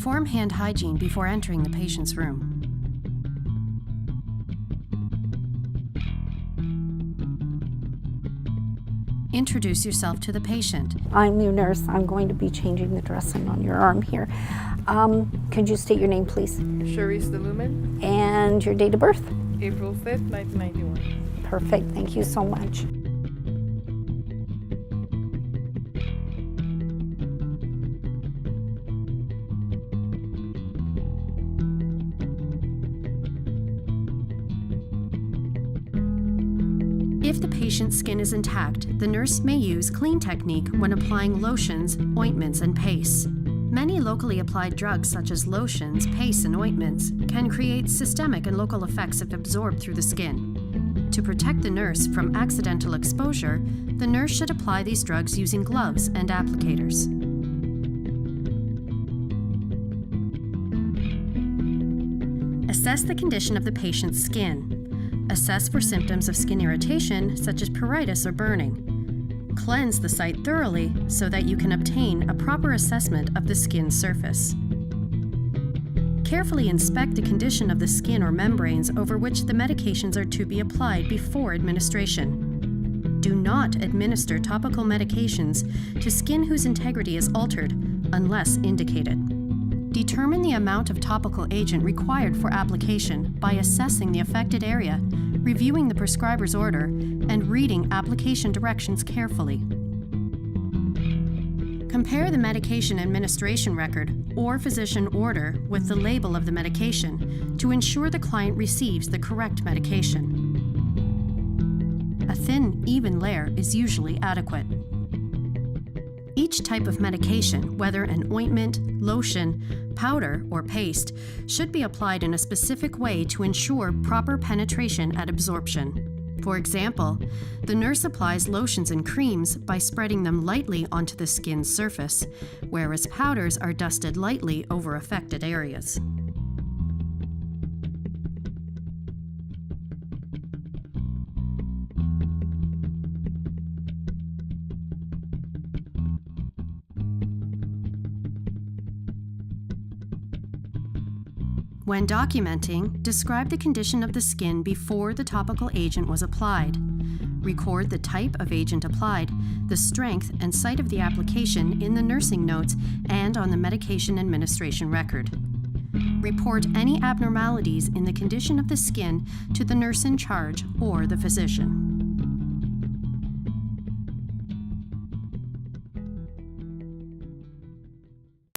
Perform hand hygiene before entering the patient's room. Introduce yourself to the patient. I'm your nurse. I'm going to be changing the dressing on your arm here. Could you state your name, please? Charisse DeLumen. And your date of birth? April 5th, 1991. Perfect. Thank you so much. If the patient's skin is intact, the nurse may use clean technique when applying lotions, ointments, and pastes. Many locally applied drugs such as lotions, pastes, and ointments can create systemic and local effects if absorbed through the skin. To protect the nurse from accidental exposure, the nurse should apply these drugs using gloves and applicators. Assess the condition of the patient's skin. Assess for symptoms of skin irritation, such as pruritus or burning. Cleanse the site thoroughly so that you can obtain a proper assessment of the skin surface. Carefully inspect the condition of the skin or membranes over which the medications are to be applied before administration. Do not administer topical medications to skin whose integrity is altered unless indicated. Determine the amount of topical agent required for application by assessing the affected area, reviewing the prescriber's order, and reading application directions carefully. Compare the medication administration record or physician order with the label of the medication to ensure the client receives the correct medication. A thin, even layer is usually adequate. Each type of medication, whether an ointment, lotion, powder, or paste, should be applied in a specific way to ensure proper penetration at absorption. For example, the nurse applies lotions and creams by spreading them lightly onto the skin's surface, whereas powders are dusted lightly over affected areas. When documenting, describe the condition of the skin before the topical agent was applied. Record the type of agent applied, the strength and site of the application in the nursing notes and on the medication administration record. Report any abnormalities in the condition of the skin to the nurse in charge or the physician.